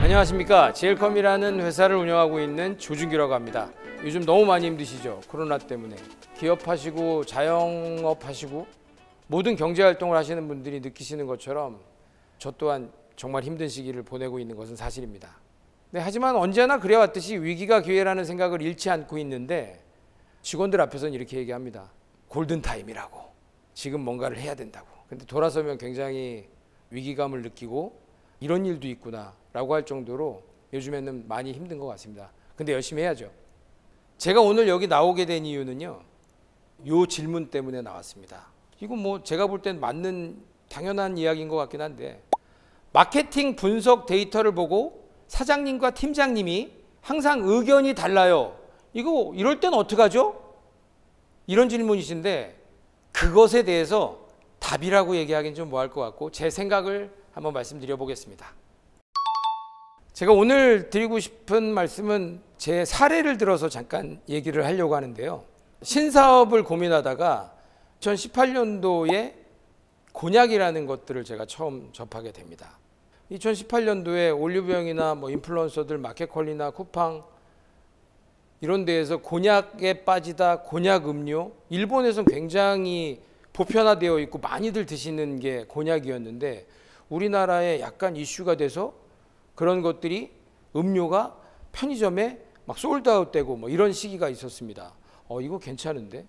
안녕하십니까. 제일컴이라는 회사를 운영하고 있는 조준기라고 합니다. 요즘 너무 많이 힘드시죠? 코로나 때문에. 기업하시고 자영업하시고 모든 경제활동을 하시는 분들이 느끼시는 것처럼 저 또한 정말 힘든 시기를 보내고 있는 것은 사실입니다. 네, 하지만 언제나 그래왔듯이 위기가 기회라는 생각을 잃지 않고 있는데 직원들 앞에서는 이렇게 얘기합니다. 골든타임이라고. 지금 뭔가를 해야 된다고. 근데 돌아서면 굉장히 위기감을 느끼고 이런 일도 있구나 라고 할 정도로 요즘에는 많이 힘든 것 같습니다. 근데 열심히 해야죠. 제가 오늘 여기 나오게 된 이유는요, 요 질문 때문에 나왔습니다. 이거 뭐 제가 볼 땐 맞는 당연한 이야기인 것 같긴 한데, 마케팅 분석 데이터를 보고 사장님과 팀장님이 항상 의견이 달라요. 이거 이럴 땐 어떡하죠? 이런 질문이신데, 그것에 대해서 답이라고 얘기하기는 좀 뭐할 것 같고 제 생각을 한번 말씀드려 보겠습니다. 제가 오늘 드리고 싶은 말씀은 제 사례를 들어서 잠깐 얘기를 하려고 하는데요. 신사업을 고민하다가 2018년도에 곤약이라는 것들을 제가 처음 접하게 됩니다. 2018년도에 올리브영이나 뭐 인플루언서들, 마켓컬리나 쿠팡 이런 데에서 곤약에 빠지다 곤약 음료, 일본에서는 굉장히 보편화되어 있고 많이들 드시는 게 곤약이었는데 우리나라에 약간 이슈가 돼서 그런 것들이 음료가 편의점에 막 솔드아웃 되고 뭐 이런 시기가 있었습니다. 이거 괜찮은데?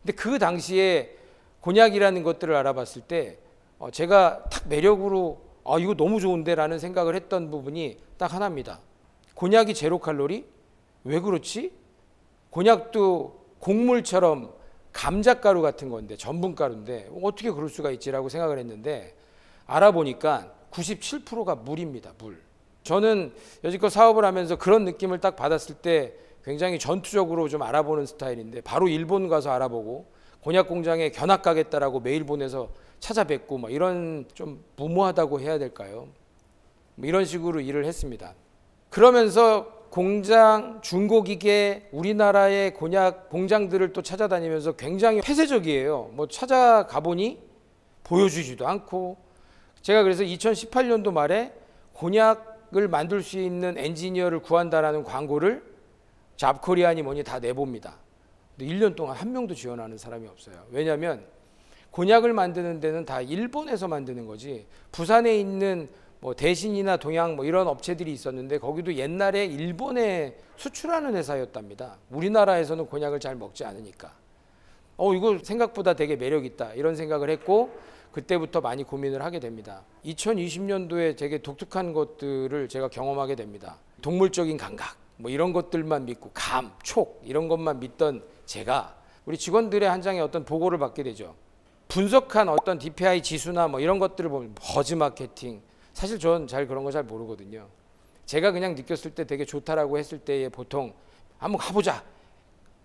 근데 그 당시에 곤약이라는 것들을 알아봤을 때 제가 딱 매력으로 이거 너무 좋은데 라는 생각을 했던 부분이 딱 하나입니다. 곤약이 제로 칼로리? 왜 그렇지? 곤약도 곡물처럼 감자가루 같은 건데, 전분가루인데 어떻게 그럴 수가 있지라고 생각을 했는데 알아보니까 97%가 물입니다. 물. 저는 여지껏 사업을 하면서 그런 느낌을 딱 받았을 때 굉장히 전투적으로 좀 알아보는 스타일인데, 바로 일본 가서 알아보고 곤약 공장에 견학 가겠다라고 메일 보내서 찾아뵙고 뭐 이런, 좀 무모하다고 해야 될까요? 뭐 이런 식으로 일을 했습니다. 그러면서 공장, 중고기계, 우리나라의 곤약 공장들을 또 찾아다니면서 굉장히 폐쇄적이에요. 뭐 찾아가 보니 보여주지도 않고, 제가 그래서 2018년도 말에 곤약을 만들 수 있는 엔지니어를 구한다라는 광고를 잡코리안이 뭐니 다 내봅니다. 근데 1년 동안 한 명도 지원하는 사람이 없어요. 왜냐하면 곤약을 만드는 데는 다 일본에서 만드는 거지, 부산에 있는 뭐 대신이나 동양 뭐 이런 업체들이 있었는데 거기도 옛날에 일본에 수출하는 회사였답니다. 우리나라에서는 곤약을 잘 먹지 않으니까. 이거 생각보다 되게 매력 있다 이런 생각을 했고, 그때부터 많이 고민을 하게 됩니다. 2020년도에 되게 독특한 것들을 제가 경험하게 됩니다. 동물적인 감각 뭐 이런 것들만 믿고 감, 촉 이런 것만 믿던 제가 우리 직원들의 한 장의 어떤 보고를 받게 되죠. 분석한 어떤 DPI 지수나 뭐 이런 것들을 보면 버즈 마케팅, 사실 전 잘 그런 거 잘 모르거든요. 제가 그냥 느꼈을 때 되게 좋다라고 했을 때에 보통 한번 가보자,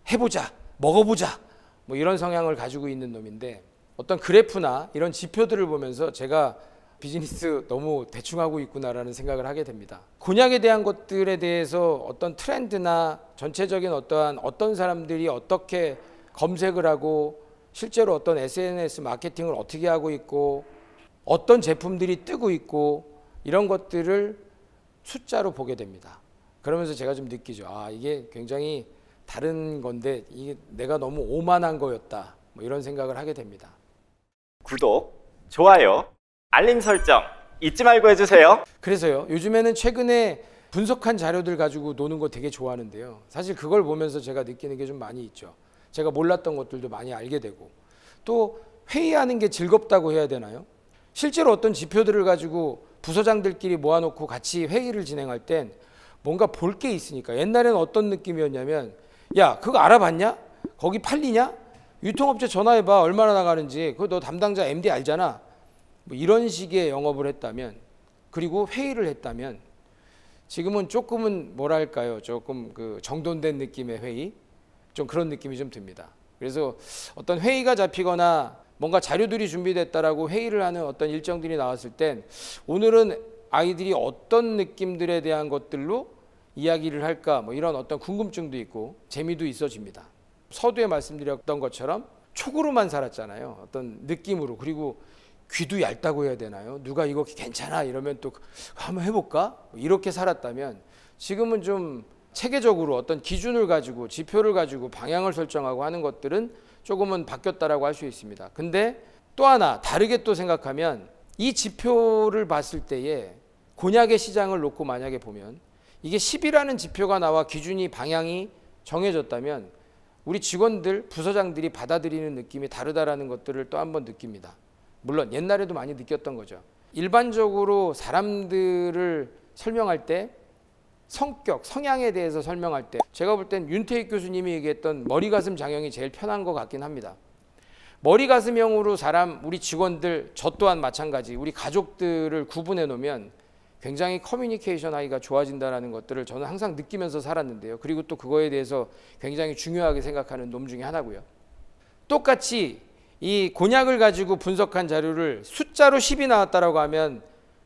해보자, 먹어보자 뭐 이런 성향을 가지고 있는 놈인데, 어떤 그래프나 이런 지표들을 보면서 제가 비즈니스 너무 대충 하고 있구나라는 생각을 하게 됩니다. 곤약에 대한 것들에 대해서 어떤 트렌드나 전체적인 어떤 사람들이 어떻게 검색을 하고 실제로 어떤 SNS 마케팅을 어떻게 하고 있고 어떤 제품들이 뜨고 있고 이런 것들을 숫자로 보게 됩니다. 그러면서 제가 좀 느끼죠. 이게 굉장히 다른 건데 이게 내가 너무 오만한 거였다 뭐 이런 생각을 하게 됩니다. 구독, 좋아요, 알림 설정 잊지 말고 해주세요. 그래서요, 요즘에는 최근에 분석한 자료들 가지고 노는 거 되게 좋아하는데요. 사실 그걸 보면서 제가 느끼는 게 좀 많이 있죠. 제가 몰랐던 것들도 많이 알게 되고, 또 회의하는 게 즐겁다고 해야 되나요? 실제로 어떤 지표들을 가지고 부서장들끼리 모아놓고 같이 회의를 진행할 땐 뭔가 볼 게 있으니까. 옛날에는 어떤 느낌이었냐면, 야 그거 알아봤냐? 거기 팔리냐? 유통업체 전화해봐, 얼마나 나가는지. 그거 너 담당자 MD 알잖아. 뭐 이런 식의 영업을 했다면, 그리고 회의를 했다면, 지금은 조금은 뭐랄까요, 조금 그 정돈된 느낌의 회의, 좀 그런 느낌이 좀 듭니다. 그래서 어떤 회의가 잡히거나 뭔가 자료들이 준비됐다라고 회의를 하는 어떤 일정들이 나왔을 땐 오늘은 아이들이 어떤 느낌들에 대한 것들로 이야기를 할까, 뭐 이런 어떤 궁금증도 있고 재미도 있어집니다. 서두에 말씀드렸던 것처럼 촉으로만 살았잖아요. 어떤 느낌으로. 그리고 귀도 얇다고 해야 되나요? 누가 이거 괜찮아 이러면 또 한번 해볼까? 이렇게 살았다면 지금은 좀 체계적으로 어떤 기준을 가지고 지표를 가지고 방향을 설정하고 하는 것들은 조금은 바뀌었다라고 할 수 있습니다. 근데 또 하나 다르게 또 생각하면 이 지표를 봤을 때에 곤약의 시장을 놓고 만약에 보면 이게 10이라는 지표가 나와 기준이 방향이 정해졌다면 우리 직원들, 부서장들이 받아들이는 느낌이 다르다라는 것들을 또 한번 느낍니다. 물론 옛날에도 많이 느꼈던 거죠. 일반적으로 사람들을 설명할 때 성격, 성향에 대해서 설명할 때 제가 볼 땐 윤태익 교수님이 얘기했던 머리 가슴 장형이 제일 편한 것 같긴 합니다. 머리 가슴형으로 우리 직원들, 저 또한 마찬가지 우리 가족들을 구분해 놓으면 굉장히 커뮤니케이션 하기가 좋아진다는 것들을 저는 항상 느끼면서 살았는데요. 그리고 또 그거에 대해서 굉장히 중요하게 생각하는 놈 중에 하나고요. 똑같이 이 곤약을 가지고 분석한 자료를 숫자로 10이 나왔다라고 하면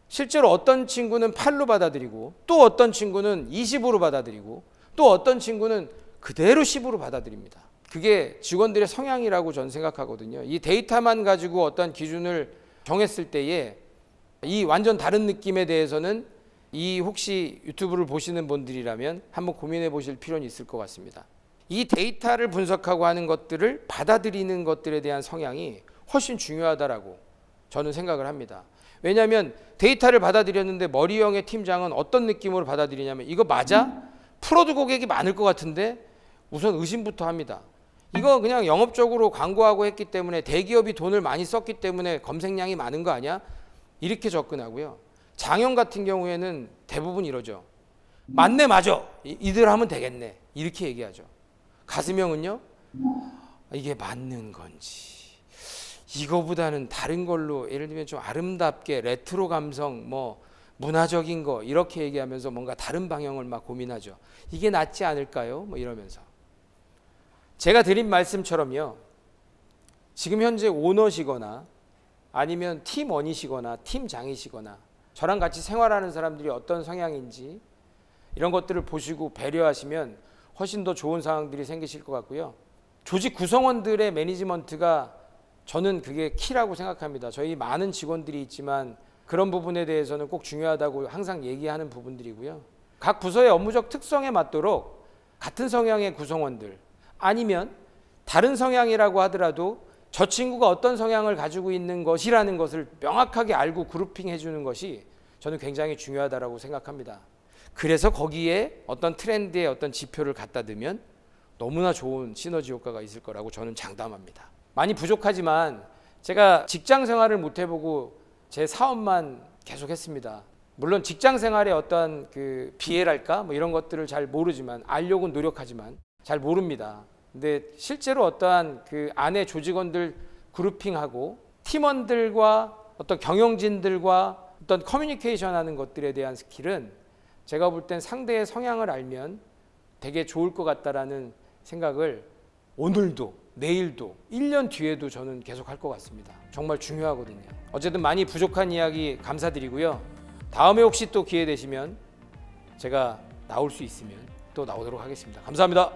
실제로 어떤 친구는 8로 받아들이고 또 어떤 친구는 20으로 받아들이고 또 어떤 친구는 그대로 10으로 받아들입니다. 그게 직원들의 성향이라고 저는 생각하거든요. 이 데이터만 가지고 어떤 기준을 정했을 때에 이 완전 다른 느낌에 대해서는 이 혹시 유튜브를 보시는 분들이라면 한번 고민해 보실 필요는 있을 것 같습니다. 이 데이터를 분석하고 하는 것들을 받아들이는 것들에 대한 성향이 훨씬 중요하다라고 저는 생각을 합니다. 왜냐하면 데이터를 받아들였는데 머리형의 팀장은 어떤 느낌으로 받아들이냐면 이거 맞아? 프로드 고객이 많을 것 같은데 우선 의심부터 합니다. 이거 그냥 영업적으로 광고하고 했기 때문에 대기업이 돈을 많이 썼기 때문에 검색량이 많은 거 아니야? 이렇게 접근하고요. 장형 같은 경우에는 대부분 이러죠. 맞네 맞아. 이들 하면 되겠네. 이렇게 얘기하죠. 가슴형은요. 이게 맞는 건지 이거보다는 다른 걸로 예를 들면 좀 아름답게 레트로 감성 뭐 문화적인 거 이렇게 얘기하면서 뭔가 다른 방향을 막 고민하죠. 이게 낫지 않을까요? 뭐 이러면서 제가 드린 말씀처럼요. 지금 현재 오너시거나 아니면 팀원이시거나 팀장이시거나 저랑 같이 생활하는 사람들이 어떤 성향인지 이런 것들을 보시고 배려하시면 훨씬 더 좋은 상황들이 생기실 것 같고요. 조직 구성원들의 매니지먼트가 저는 그게 키라고 생각합니다. 저희 많은 직원들이 있지만 그런 부분에 대해서는 꼭 중요하다고 항상 얘기하는 부분들이고요. 각 부서의 업무적 특성에 맞도록 같은 성향의 구성원들 아니면 다른 성향이라고 하더라도 저 친구가 어떤 성향을 가지고 있는 것이라는 것을 명확하게 알고 그룹핑해 주는 것이 저는 굉장히 중요하다고 생각합니다. 그래서 거기에 어떤 트렌드의 어떤 지표를 갖다 두면 너무나 좋은 시너지 효과가 있을 거라고 저는 장담합니다. 많이 부족하지만 제가 직장 생활을 못 해보고 제 사업만 계속 했습니다. 물론 직장 생활의 어떤 그 비애랄까 뭐 이런 것들을 잘 모르지만 알려고는 노력하지만 잘 모릅니다. 근데 실제로 어떠한 그 안에 조직원들 그룹핑하고 팀원들과 어떤 경영진들과 어떤 커뮤니케이션 하는 것들에 대한 스킬은 제가 볼 땐 상대의 성향을 알면 되게 좋을 것 같다라는 생각을 오늘도 내일도 1년 뒤에도 저는 계속 할 것 같습니다. 정말 중요하거든요. 어쨌든 많이 부족한 이야기 감사드리고요. 다음에 혹시 또 기회 되시면 제가 나올 수 있으면 또 나오도록 하겠습니다. 감사합니다.